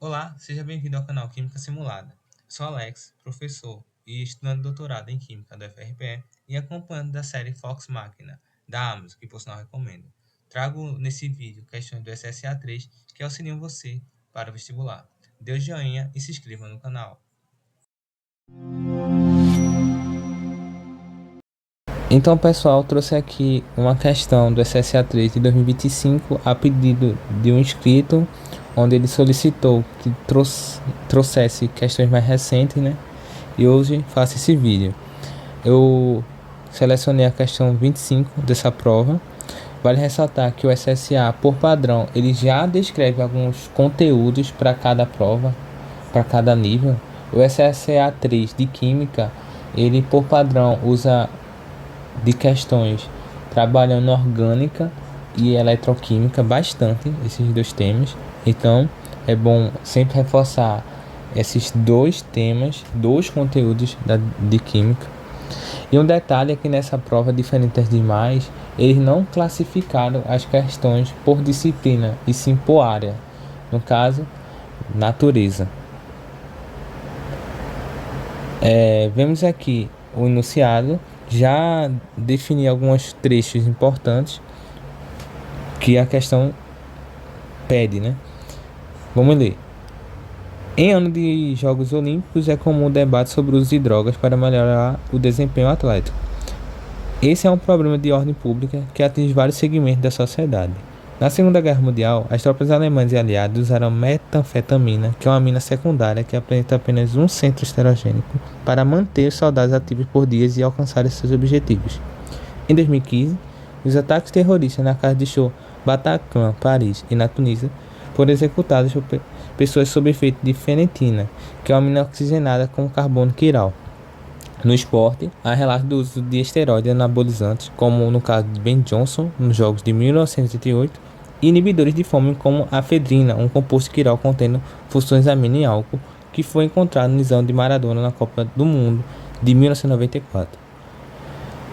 Olá, seja bem-vindo ao canal Química Simulada. Sou Alex, professor e estudante de doutorado em Química da UFRPE e acompanhante da série Fox Máquina, da Amazon, que por sinal recomendo. Trago nesse vídeo questões do SSA3 que auxiliam você para o vestibular. Dê o joinha e se inscreva no canal. Então, pessoal, trouxe aqui uma questão do SSA3 de 2025 a pedido de um inscrito, onde ele solicitou que trouxesse questões mais recentes, né? E hoje faço esse vídeo. Eu selecionei a questão 25 dessa prova. Vale ressaltar que o SSA, por padrão, ele já descreve alguns conteúdos para cada prova, para cada nível. O SSA 3 de Química, ele por padrão usa de questões trabalhando orgânica e eletroquímica bastante, esses dois temas. Então é bom sempre reforçar esses dois temas, dois conteúdos de química. E um detalhe é que nessa prova, diferente das demais, eles não classificaram as questões por disciplina e sim por área, no caso, natureza. Vemos aqui o enunciado. Já defini alguns trechos importantes que a questão pede, né? Vamos ler. Em ano de Jogos Olímpicos é comum o debate sobre o uso de drogas para melhorar o desempenho atlético. Esse é um problema de ordem pública que atinge vários segmentos da sociedade. Na Segunda Guerra Mundial, as tropas alemãs e aliadas usaram metanfetamina, que é uma amina secundária que apresenta apenas um centro esterogênico, para manter os soldados ativos por dias e alcançarem seus objetivos. Em 2015, os ataques terroristas na casa de show Bataclan, Paris e na Tunísia foram executados por pessoas sob efeito de fenetina, que é uma amina oxigenada com carbono quiral. No esporte, há relatos do uso de esteroides anabolizantes, como no caso de Ben Johnson, nos Jogos de 1988, e inibidores de fome como a efedrina, um composto quiral contendo funções amino e álcool, que foi encontrado no exame de Maradona na Copa do Mundo de 1994.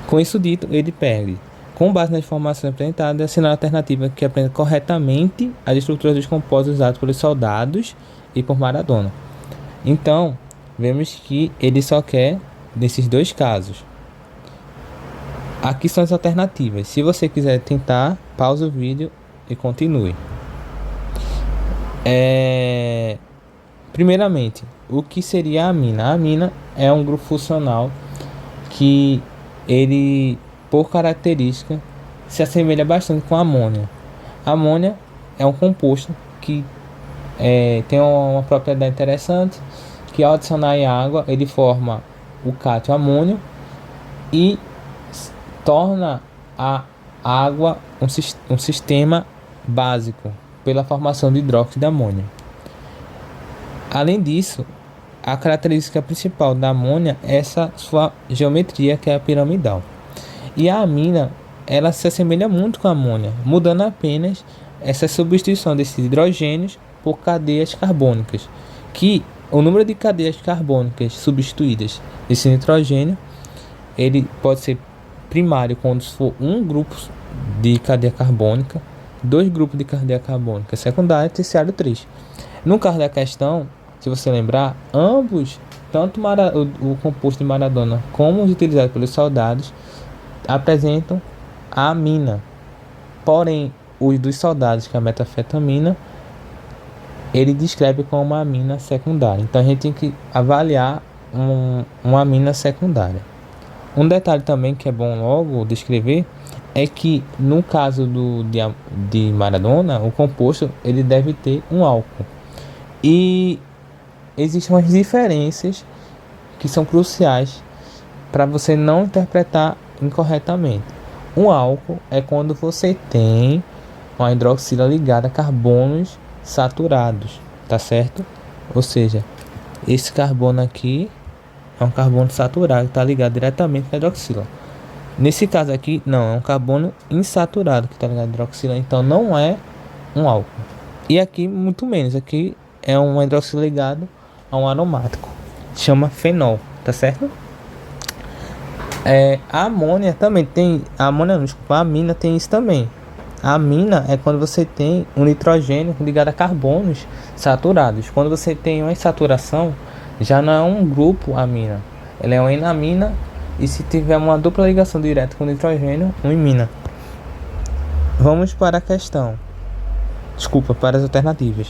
Com isso dito, ele perde, com base nas informações apresentadas, assinar a alternativa que apresenta corretamente as estruturas dos compostos usados pelos soldados e por Maradona. Então, vemos que ele só quer nesses dois casos. Aqui são as alternativas. Se você quiser tentar, pausa o vídeo e continue. Primeiramente, o que seria a amina? A amina é um grupo funcional que ele, por característica, se assemelha bastante com a amônia. A amônia é um composto que tem uma propriedade interessante, que ao adicionar em água, ele forma o cátion amônio e torna a água um sistema básico pela formação de hidróxido de amônio. Além disso, a característica principal da amônia é essa sua geometria, que é a piramidal. E a amina, ela se assemelha muito com a amônia, mudando apenas essa substituição desses hidrogênios por cadeias carbônicas, que o número de cadeias carbônicas substituídas desse nitrogênio, ele pode ser primário quando for um grupo de cadeia carbônica, dois grupos de cadeia carbônica secundária e terciário 3. No caso da questão, se você lembrar, ambos, tanto o composto de Maradona como os utilizados pelos soldados, apresentam a amina. Porém, os dos soldados, que é a metanfetamina, ele descreve como uma amina secundária. Então a gente tem que avaliar uma amina secundária. Um detalhe também que é bom logo descrever é que no caso de Maradona, o composto ele deve ter um álcool. E existem umas diferenças que são cruciais para você não interpretar incorretamente. Um álcool é quando você tem uma hidroxila ligada a carbonos saturados, tá certo? Ou seja, esse carbono aqui é um carbono saturado que está ligado diretamente à hidroxila. Nesse caso aqui, não, é um carbono insaturado que está ligado à hidroxila, então não é um álcool. E aqui, muito menos, aqui é um hidroxila ligado a um aromático, chama fenol, tá certo? A amônia também tem, a amônia não, desculpa, a amina tem isso também. A amina é quando você tem um nitrogênio ligado a carbonos saturados. Quando você tem uma insaturação, já não é um grupo amina, ela é uma enamina, e se tiver uma dupla ligação direta com nitrogênio, uma imina. Vamos para a questão. Desculpa, para as alternativas.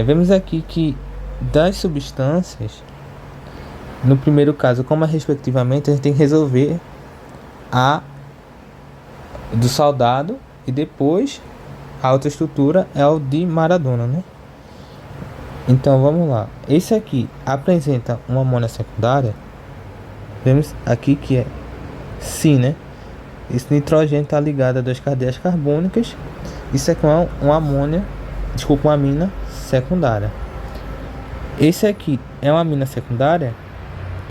Vemos aqui que das substâncias, no primeiro caso, como é respectivamente, a gente tem que resolver a do soldado e depois a outra estrutura é o de Maradona, né? Então vamos lá. Esse aqui apresenta uma amônia secundária. Vemos aqui que é sim, né? Esse nitrogênio está ligado a duas cadeias carbônicas. Isso aqui é uma amônia, desculpa, uma amina secundária. Esse aqui é uma amina secundária,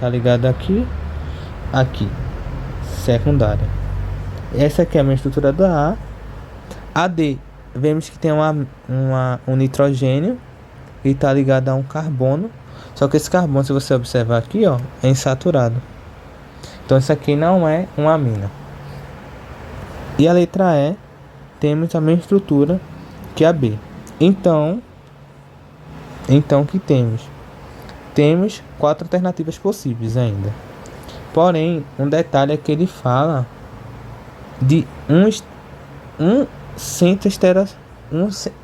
tá ligado aqui, secundária. Essa aqui é a minha estrutura da A. A D, vemos que tem um nitrogênio e está ligado a um carbono. Só que esse carbono, se você observar aqui, ó, é insaturado. Então isso aqui não é uma amina. E a letra E, temos a mesma estrutura que a B. Então que temos? Temos 4 alternativas possíveis ainda. Porém, um detalhe é que ele fala de um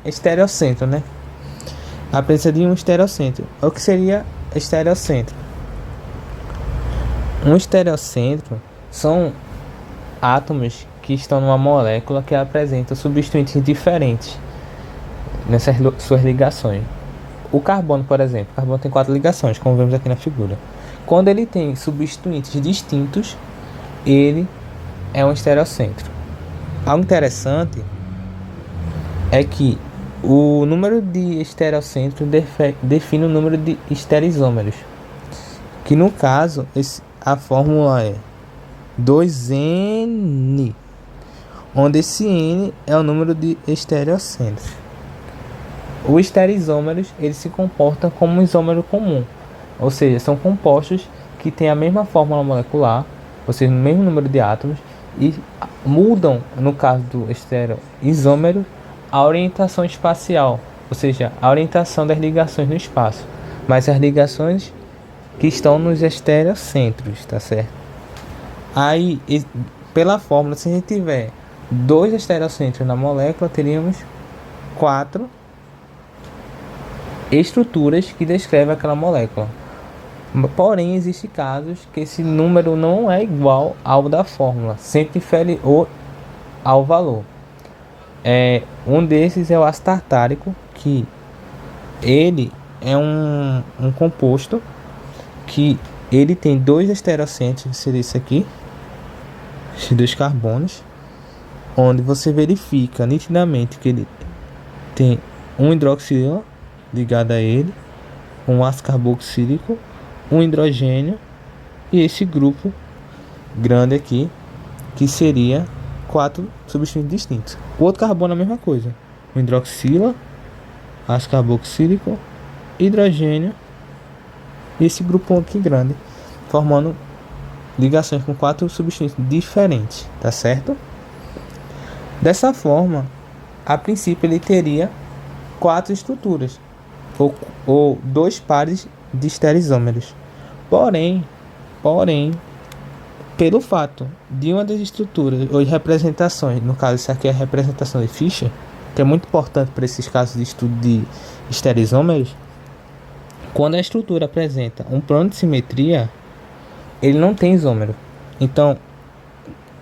estereocentro, né? A presença de um estereocentro. O que seria estereocentro? Um estereocentro são átomos que estão numa molécula que apresentam substituintes diferentes nessas suas ligações. O carbono, por exemplo, o carbono tem 4 ligações, como vemos aqui na figura. Quando ele tem substituintes distintos, ele é um estereocentro. Algo interessante é que o número de estereocentros define o número de estereisômeros, que no caso a fórmula é 2N, onde esse N é o número de estereocentros. Os estereisômeros, eles se comportam como um isômero comum, ou seja, são compostos que têm a mesma fórmula molecular, ou seja, o mesmo número de átomos, e mudam, no caso do estereoisômero, a orientação espacial, ou seja, a orientação das ligações no espaço, mas as ligações que estão nos estereocentros, tá certo? Aí, pela fórmula, se a gente tiver 2 estereocentros na molécula, teríamos 4 estruturas que descrevem aquela molécula. Porém, existem casos que esse número não é igual ao da fórmula, sempre inferior ao valor. Um desses é o ácido tartárico, que ele é um composto que ele tem 2 estereocentros, que seria esse aqui, esses 2 carbonos, onde você verifica nitidamente que ele tem um hidroxila ligado a ele, um ácido carboxílico, um hidrogênio e esse grupo grande aqui, que seria 4 substituintes distintos. O outro carbono é a mesma coisa, um hidroxila, ácido carboxílico, hidrogênio e esse grupo aqui grande, formando ligações com 4 substituintes diferentes, tá certo? Dessa forma, a princípio ele teria 4 estruturas ou 2 pares de estereisômeros. Porém, pelo fato de uma das estruturas ou de representações, no caso isso aqui é a representação de Fischer, que é muito importante para esses casos de estudo de estereisômeros, quando a estrutura apresenta um plano de simetria, ele não tem isômero. Então,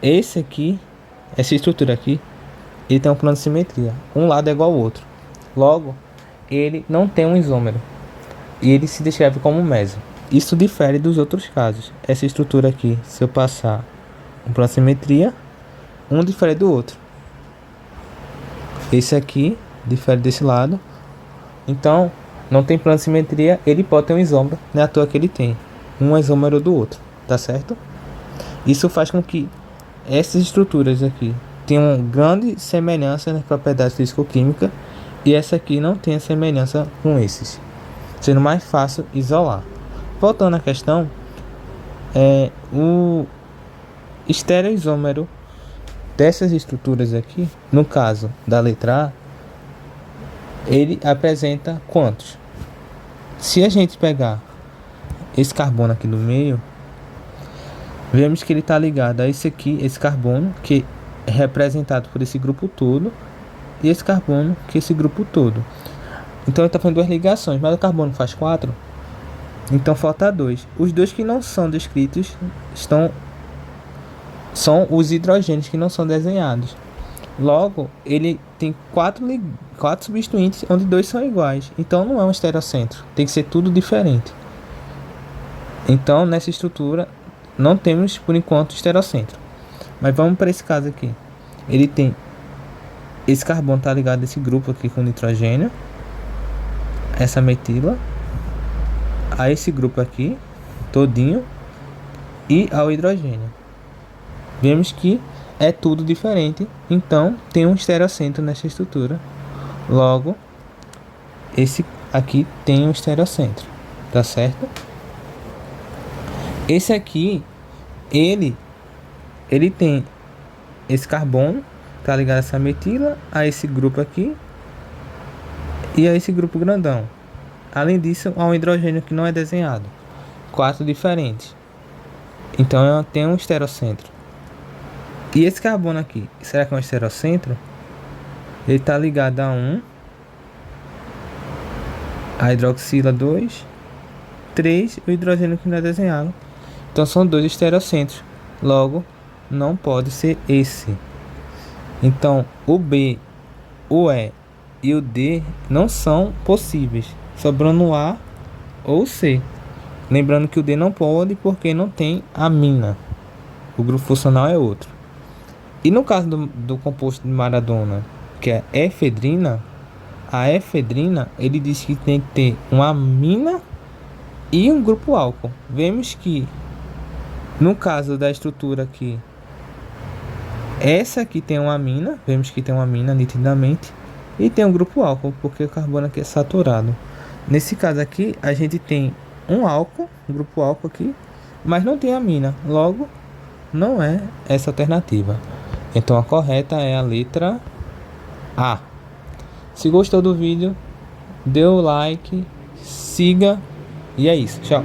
essa estrutura aqui, ele tem um plano de simetria. Um lado é igual ao outro. Logo, ele não tem um isômero. E ele se descreve como meso. Isso difere dos outros casos. Essa estrutura aqui, se eu passar um plano de simetria, um difere do outro. Esse aqui difere desse lado. Então, não tem plano de simetria, ele pode ter um isômero. Não é à toa que ele tem um isômero do outro. Tá certo? Isso faz com que essas estruturas aqui tenham grande semelhança nas propriedades físico-químicas e essa aqui não tem semelhança com esses, sendo mais fácil isolar. Voltando à questão, o estereoisômero dessas estruturas aqui, no caso da letra A, ele apresenta quantos? Se a gente pegar esse carbono aqui no meio, vemos que ele está ligado a esse aqui, esse carbono, que é representado por esse grupo todo, e esse carbono, que é esse grupo todo. Então ele está fazendo duas ligações, mas o carbono faz 4, então falta 2. Os dois que não são descritos são os hidrogênios que não são desenhados. Logo, ele tem 4 substituintes, onde 2 são iguais. Então não é um estereocentro, tem que ser tudo diferente. Então nessa estrutura não temos por enquanto estereocentro. Mas vamos para esse caso aqui. Ele tem esse carbono está ligado a esse grupo aqui com nitrogênio, essa metila, a esse grupo aqui todinho e ao hidrogênio. Vemos que é tudo diferente, então tem um estereocentro nessa estrutura. Logo, esse aqui tem um estereocentro, tá certo? Esse aqui, ele tem esse carbono, tá ligado a essa metila, a esse grupo aqui e a esse grupo grandão. Além disso, há um hidrogênio que não é desenhado, 4 diferentes. Então tem um estereocentro. E esse carbono aqui, será que é um estereocentro? Ele está ligado a 1, a hidroxila 2, 3, o hidrogênio que não é desenhado. Então são 2 estereocentros. Logo, não pode ser esse. Então o B, o E e o D não são possíveis, sobrando o A ou o C. Lembrando que o D não pode porque não tem amina. O grupo funcional é outro. E no caso do composto de Maradona, que é efedrina, a efedrina, ele diz que tem que ter uma amina e um grupo álcool. Vemos que no caso da estrutura aqui, essa aqui tem uma amina, vemos que tem uma amina nitidamente, e tem um grupo álcool, porque o carbono aqui é saturado. Nesse caso aqui, a gente tem um álcool, um grupo álcool aqui, mas não tem amina. Logo, não é essa alternativa. Então a correta é a letra A. Se gostou do vídeo, dê o like, siga e é isso. Tchau.